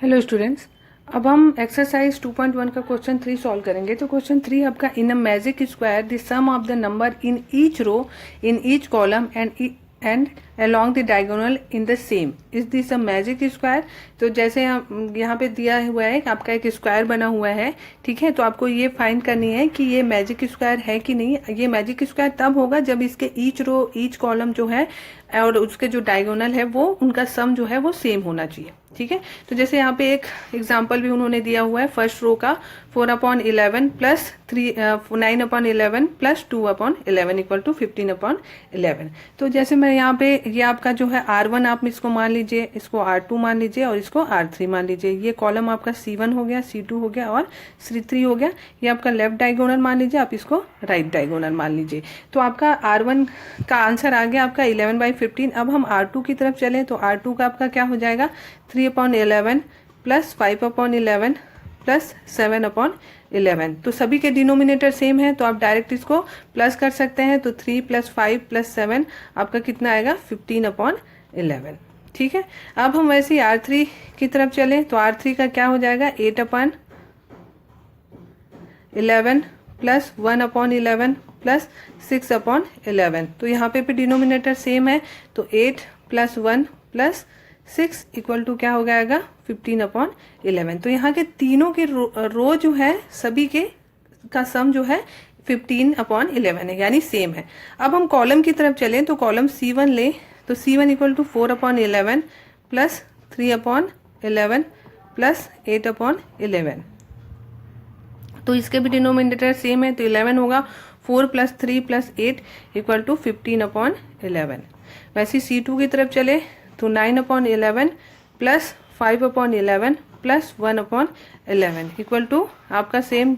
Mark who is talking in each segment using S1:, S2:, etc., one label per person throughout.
S1: Hello students, अब हम exercise 2.1 का क्वेश्चन 3 सॉल्व करेंगे। तो क्वेश्चन 3 आपका in a magic square the sum of the number in each row in each column and along the diagonal in the same is this a magic square. तो जैसे यहाँ पे दिया हुआ है कि आपका एक स्क्वायर बना हुआ है, ठीक है। तो आपको ये फाइंड करनी है कि ये मैजिक स्क्वायर है कि नहीं। ये मैजिक स्क्वायर तब होगा जब इसके ईच रो ईच कॉलम जो है और उसके जो डायगोनल है वो उनका सम जो है वो सेम होना चाहिए, ठीक है। तो जैसे यहाँ पे एक एग्जाम्पल भी उन्होंने दिया हुआ है फर्स्ट रो का 4/11 प्लस 9/11 प्लस 2/11 इक्वल टू 15/11। तो जैसे मैं यहाँ पे ये आपका जो है R1 आप इसको मान लीजिए, इसको R2 मान लीजिए और इसको R3 मान लीजिए। ये कॉलम आपका C1 हो गया, C2 हो गया और C3 हो गया। ये आपका लेफ्ट डायगोनल मान लीजिए, आप इसको राइट डायगोनल मान लीजिए। तो आपका R1 का आंसर आ गया आपका 11/15। अब हम R2 की तरफ चलें तो R2 का आपका क्या हो जाएगा 3/11 प्लस 5/11 प्लस 7/11। तो सभी के डिनोमिनेटर सेम है तो आप डायरेक्ट इसको प्लस कर सकते हैं। तो 3 प्लस 5 प्लस 7 आपका कितना आएगा 15/11, ठीक है। अब हम वैसे ही R3 की तरफ चलें तो R3 का क्या हो जाएगा 8/11 प्लस 1/11 प्लस 6/11। तो यहाँ पे भी डिनोमिनेटर सेम है तो 8 प्लस 1 प्लस 6 इक्वल टू क्या हो जाएगा 15/11। तो यहाँ के तीनों के रो जो है सभी के का सम जो है 15/11 है, यानी सेम है। अब हम कॉलम की तरफ चलें तो कॉलम C1 लें तो C1 equal to 4/11 plus 3/11 plus 8/11। तो इसके भी डिनोमिनेटर सेम है तो 11 होगा। 4 प्लस 3 प्लस 8 इक्वल टू 15/11। वैसे C2 की तरफ चले तो 9/11 प्लस 5/11 प्लस 1/11 इक्वल टू आपका सेम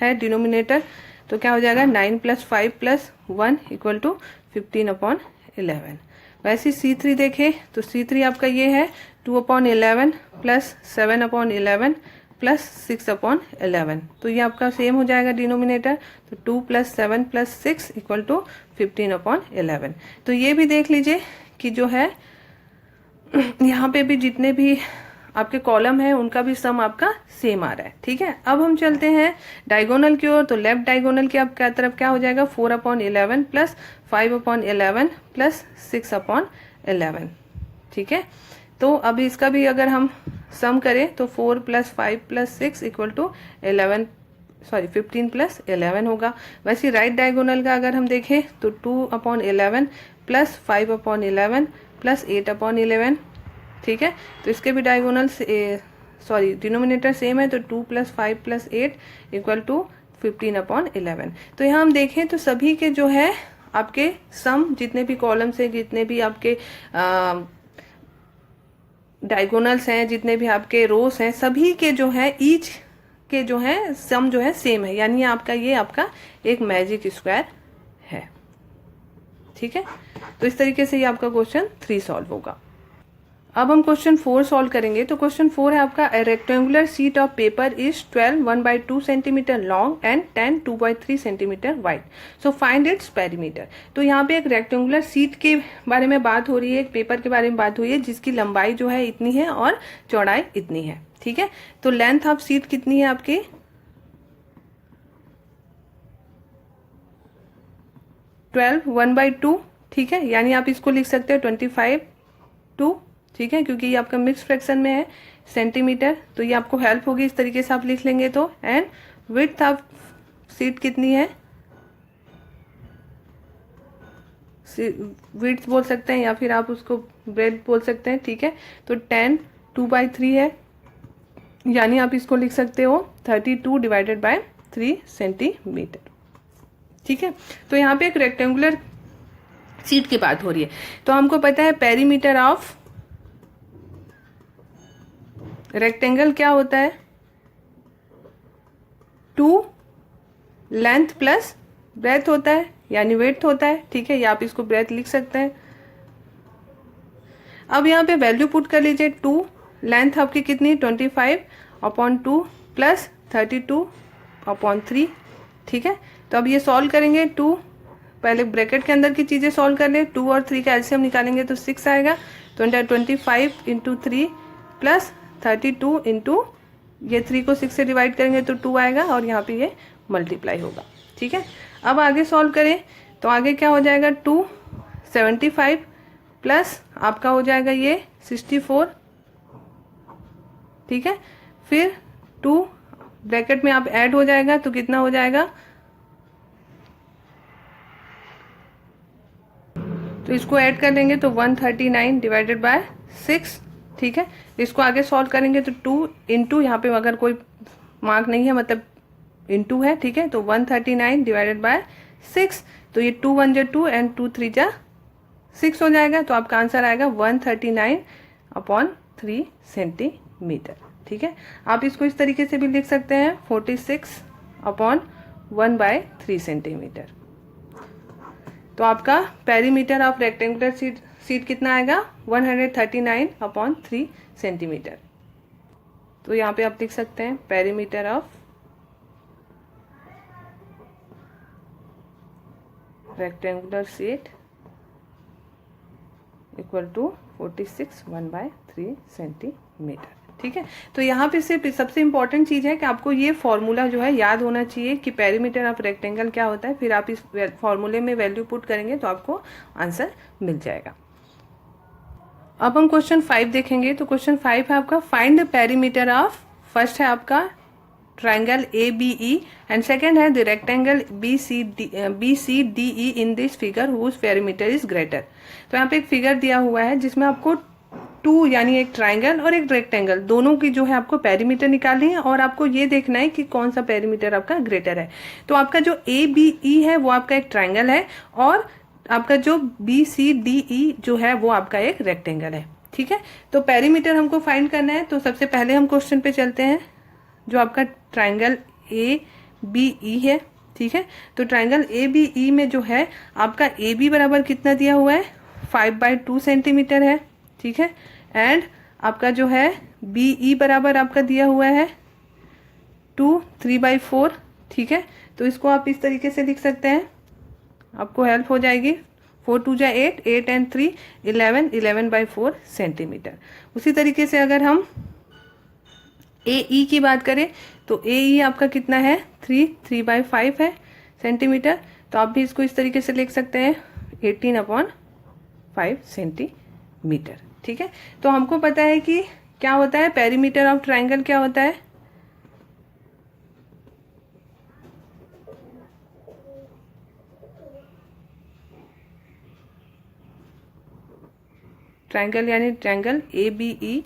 S1: है डिनोमिनेटर। तो क्या हो जाएगा 9 प्लस 5 प्लस 1 इक्वल टू 15/11। वैसे C3 देखें तो C3 आपका ये है 2/11 प्लस 7/11 प्लस 6/11। तो ये आपका सेम हो जाएगा डिनोमिनेटर। तो 2 प्लस 7 प्लस 6 इक्वल टू 15/11। तो ये भी देख लीजिए कि जो है यहाँ पे भी जितने भी आपके कॉलम है उनका भी सम आपका सेम आ रहा है, ठीक है। अब हम चलते हैं डायगोनल की ओर। तो लेफ्ट डायगोनल की आपका तरफ क्या हो जाएगा 4/11 प्लस 5/11 प्लस 6/11, ठीक है। तो अब इसका भी अगर हम सम करें तो 4 प्लस 5 प्लस 6 इक्वल टू 15/11 होगा। वैसे राइट डायगोनल का अगर हम देखें तो 2/11 प्लस 5/11 प्लस 8/11, ठीक है। तो इसके भी डायगोनल डिनोमिनेटर सेम है तो 2 प्लस 5 प्लस 8 इक्वल टू 15/11। तो यहाँ हम देखें तो सभी के जो है आपके सम जितने भी कॉलम्स है, जितने भी आपके डायगोनल्स हैं, जितने भी आपके रोस हैं, सभी के जो है ईच के जो है सम जो है सेम है, यानी आपका ये आपका एक मैजिक स्क्वायर है, ठीक है। तो इस तरीके से ये आपका क्वेश्चन 3 सॉल्व होगा। अब हम क्वेश्चन 4 सॉल्व करेंगे। तो क्वेश्चन 4 है आपका rectangular sheet of paper is 12 1/2 centimetre long and 10 2/3 centimetre wide. So find its perimeter. तो यहाँ पे एक रेक्टेंगुलर शीट के बारे में बात हो रही है, एक पेपर के बारे में बात हो रही है जिसकी लंबाई जो है इतनी है और चौड़ाई इतनी है, ठीक है। तो लेंथ ऑफ शीट कितनी है आपकी 12 1/2, ठीक है। यानी आप इसको लिख सकते हो 25/2, ठीक है, क्योंकि ये आपका मिक्स फ्रैक्शन में है सेंटीमीटर। तो ये आपको हेल्प होगी, इस तरीके से आप लिख लेंगे तो। एंड विड्थ ऑफ शीट कितनी है, विड्थ बोल सकते हैं या फिर आप उसको ब्रेड बोल सकते हैं, ठीक है। तो 10 2/3 है, यानी आप इसको लिख सकते हो 32/3 सेंटीमीटर, ठीक है। तो यहाँ पे एक रेक्टेंगुलर शीट की बात हो रही है। तो हमको पता है पेरीमीटर ऑफ रेक्टेंगल क्या होता है 2 लेंथ प्लस ब्रेथ होता है, यानी विड्थ होता है, ठीक है। या आप इसको ब्रेथ लिख सकते हैं। अब यहाँ पे वैल्यू पुट कर लीजिए। 2 लेंथ आपकी कितनी 25/2 प्लस 32/3, ठीक है। तो अब ये सॉल्व करेंगे। 2 पहले ब्रैकेट के अंदर की चीजें सॉल्व कर ले। 2 और 3 का एलसीएम निकालेंगे तो 6 आएगा। तो 25 × 3 प्लस 32 इंटू ये 3 को 6 से डिवाइड करेंगे तो 2 आएगा और यहाँ पे ये मल्टीप्लाई होगा। ठीक है, अब आगे सॉल्व करें तो आगे क्या हो जाएगा 275 प्लस आपका हो जाएगा ये 64। ठीक है, फिर 2 ब्रैकेट में आप ऐड हो जाएगा तो कितना हो जाएगा, तो इसको ऐड कर लेंगे तो 139 डिवाइडेड बाय 6। ठीक है, इसको आगे सॉल्व करेंगे तो 2 इंटू, यहाँ पे अगर कोई मार्क नहीं है मतलब इंटू है। ठीक है, तो 139 डिवाइडेड बाय 6, तो ये 2 1 जा 2 एंड 2 3 जा 6 हो जाएगा। तो आपका आंसर आएगा 139/3 सेंटीमीटर। ठीक है, आप इसको इस तरीके से भी लिख सकते हैं 46/1/3 सेंटीमीटर। तो आपका पेरीमीटर ऑफ रेक्टेंगुलर शीट कितना आएगा 139/3 सेंटीमीटर। तो यहाँ पे आप लिख सकते हैं perimeter of rectangular sheet equal to 46/1/3 centimetre. ठीक है, तो यहाँ पे सिर्फ सबसे इंपॉर्टेंट चीज है कि आपको ये फॉर्मूला जो है याद होना चाहिए कि पेरीमीटर ऑफ रेक्टेंगल क्या होता है। फिर आप इस फॉर्मूले में वैल्यू पुट करेंगे तो आपको आंसर मिल जाएगा। अब हम क्वेश्चन 5 देखेंगे। तो क्वेश्चन 5 है आपका find the perimeter of, first है आपका ट्राइंगल ABE एंड सेकेंड है the rectangle BCDE in this figure whose perimeter is greater. तो यहाँ पे एक फिगर दिया हुआ है जिसमें आपको 2 यानी एक ट्राइंगल और एक रेक्टेंगल दोनों की जो है आपको पेरीमीटर निकालनी है और आपको ये देखना है कि कौन सा पेरीमीटर आपका ग्रेटर है। तो आपका जो ABE है वो आपका एक ट्राइंगल है और आपका जो BCDE जो है वो आपका एक रेक्टेंगल है। ठीक है, तो पेरीमीटर हमको फाइंड करना है। तो सबसे पहले हम क्वेश्चन पे चलते हैं। जो आपका ट्राइंगल ABE है, ठीक है, तो ट्राइंगल ABE में जो है आपका AB बराबर कितना दिया हुआ है 5/2 सेंटीमीटर है। ठीक है, एंड आपका जो है BE बराबर आपका दिया हुआ है 3/4। ठीक है, तो इसको आप इस तरीके से लिख सकते हैं, आपको हेल्प हो जाएगी। 4 2 जा 8, 8 एंड 3 11, 11/4 सेंटीमीटर। उसी तरीके से अगर हम AE की बात करें तो AE आपका कितना है 3/5 है सेंटीमीटर। तो आप भी इसको इस तरीके से लिख सकते हैं 18/5 सेंटीमीटर। ठीक है, तो हमको पता है कि क्या होता है पेरीमीटर ऑफ ट्राइंगल, क्या होता है ट्राइंगल यानी triangle ABE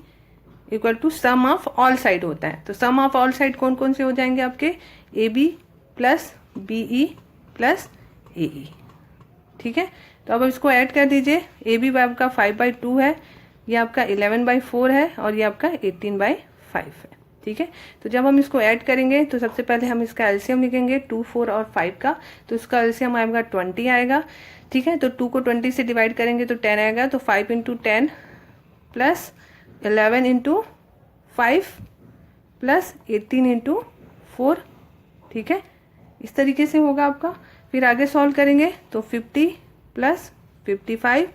S1: equal to sum of all side होता है। तो सम ऑफ ऑल साइड कौन कौन से हो जाएंगे आपके AB plus BE plus AE। ठीक है, तो अब इसको ऐड कर दीजिए। AB आपका 5/2 है, ये आपका 11/4 है और ये आपका 18/5 है। ठीक है, तो जब हम इसको ऐड करेंगे तो सबसे पहले हम इसका एलसीएम लिखेंगे 2 4 और 5 का। तो इसका एलसीएम आएगा 20 आएगा। ठीक है, तो 2 को 20 से डिवाइड करेंगे तो 10 आएगा। तो 5 × 10 प्लस 11 × 5 प्लस 18 × 4। ठीक है, इस तरीके से होगा आपका। फिर आगे सॉल्व करेंगे तो 50 प्लस 55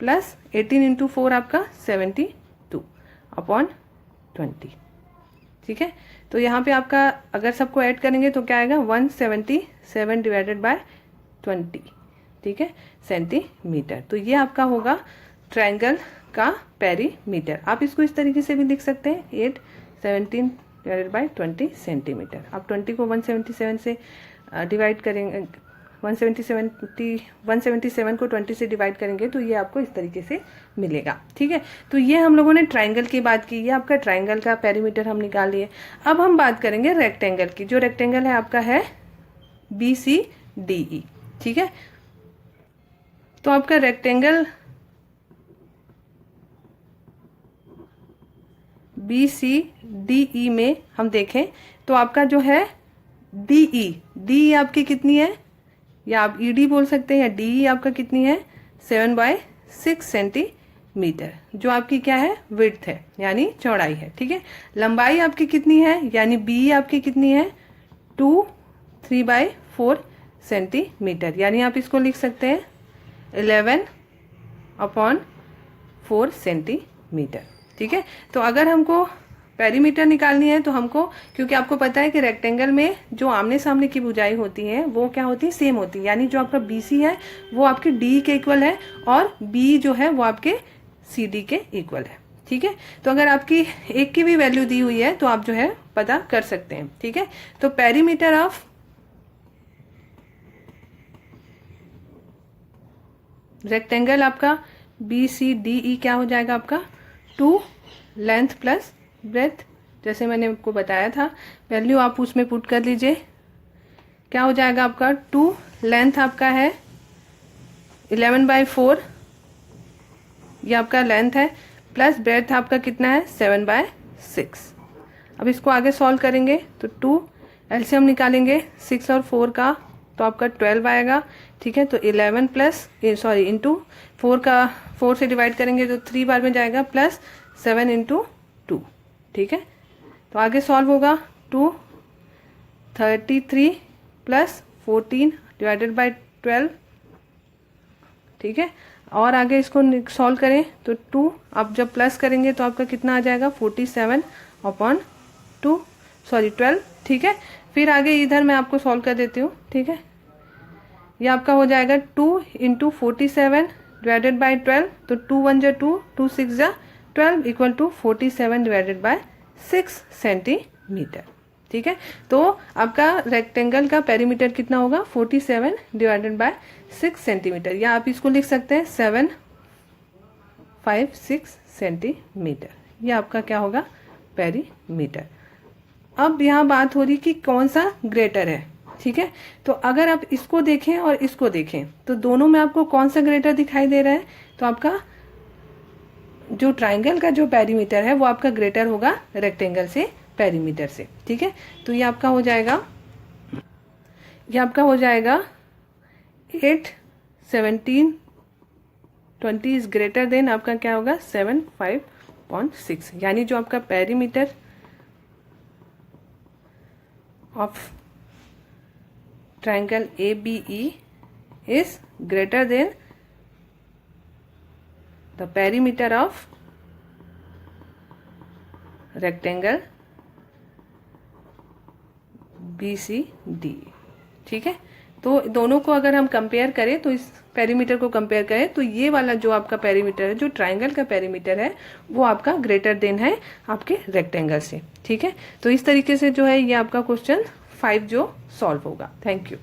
S1: प्लस 18 × 4 आपका 72/20। ठीक है, तो यहाँ पे आपका अगर सबको ऐड करेंगे तो क्या आएगा 177 डिवाइडेड बाय 20। ठीक है, सेंटीमीटर। तो ये आपका होगा ट्रायंगल का पेरीमीटर। आप इसको इस तरीके से भी लिख सकते हैं 817 डिवाइडेड बाय 20 सेंटीमीटर। आप 20 को 177 से डिवाइड करेंगे, 177 को 20 से डिवाइड करेंगे तो ये आपको इस तरीके से मिलेगा। ठीक है, तो ये हम लोगों ने ट्राइंगल की बात की, ये आपका ट्राइंगल का पेरीमीटर हम निकाल लिए। अब हम बात करेंगे रेक्टेंगल की। जो रेक्टेंगल है आपका है BCDE। ठीक है, तो आपका रेक्टेंगल BCDE में हम देखें तो आपका जो है DE आपकी कितनी है, या आप ED बोल सकते हैं, या DE आपका कितनी है 7/6 सेंटीमीटर, जो आपकी क्या है विड्थ है यानी चौड़ाई है। ठीक है, लंबाई आपकी कितनी है यानी BE आपकी कितनी है 3/4 सेंटीमीटर, यानी आप इसको लिख सकते हैं 11/4 सेंटीमीटर। ठीक है। तो अगर हमको पेरीमीटर निकालनी है तो हमको, क्योंकि आपको पता है कि रेक्टेंगल में जो आमने सामने की भुजाएं होती हैं वो क्या होती है, सेम होती है। यानी जो आपका BC है वो आपके DE के इक्वल है और BE जो है वो आपके CD के इक्वल है। ठीक है। तो अगर आपकी एक की भी वैल्यू दी हुई है तो आप जो है पता कर सकते हैं। ठीक है। तो पेरीमीटर ऑफ रेक्टेंगल आपका BCDE क्या हो जाएगा आपका, 2 लेंथ प्लस ब्रेथ, जैसे मैंने आपको बताया था। वैल्यू आप उसमें पुट कर लीजिए, क्या हो जाएगा आपका 2 लेंथ आपका है 11/4, ये आपका लेंथ है, प्लस ब्रेथ आपका कितना है 7/6। अब इसको आगे सॉल्व करेंगे तो 2 एलसीएम निकालेंगे 6 और 4 का तो आपका 12 आएगा। ठीक है। तो 11 प्लस इंटू 4 का 4 से डिवाइड करेंगे तो 3 बार में जाएगा, प्लस 7 इंटू 2। ठीक है। तो आगे सॉल्व होगा 233 प्लस 14 डिवाइडेड बाय 12। ठीक है। और आगे इसको सॉल्व करें तो 2 आप जब प्लस करेंगे तो आपका कितना आ जाएगा 47/12। ठीक है। फिर आगे इधर मैं आपको सॉल्व कर देती हूँ। ठीक है। ये आपका हो जाएगा 2 इंटू 47 डिवाइडेड बाई 12, तो 2 1 जा 2, 2 6 जा 12 equal to 47 divided by 6 centimetre. ठीक है। तो आपका रेक्टेंगल का पेरीमीटर कितना होगा 47 डिवाइडेड बाय 6 सेंटीमीटर, या आप इसको लिख सकते हैं 756 सेंटीमीटर। ये आपका क्या होगा पेरीमीटर। अब यहाँ बात हो रही कि कौन सा ग्रेटर है। ठीक है। तो अगर आप इसको देखें और इसको देखें तो दोनों में आपको कौन सा ग्रेटर दिखाई दे रहा है, तो आपका जो ट्राइंगल का जो पेरीमीटर है वो आपका ग्रेटर होगा रेक्टेंगल से, पेरीमीटर से। ठीक है। तो ये आपका हो जाएगा 8 17 20 इज ग्रेटर देन आपका क्या होगा 7 5.6, यानी जो आपका perimeter of triangle ABE is greater than the perimeter of rectangle BCD। ठीक है। तो दोनों को अगर हम कंपेयर करें तो इस पेरीमीटर को कंपेयर करें तो ये वाला जो आपका पेरीमीटर है, जो ट्राइंगल का पेरीमीटर है, वो आपका ग्रेटर देन है आपके रेक्टेंगल से। ठीक है। तो इस तरीके से जो है ये आपका क्वेश्चन 5 जो सॉल्व होगा। Thank you.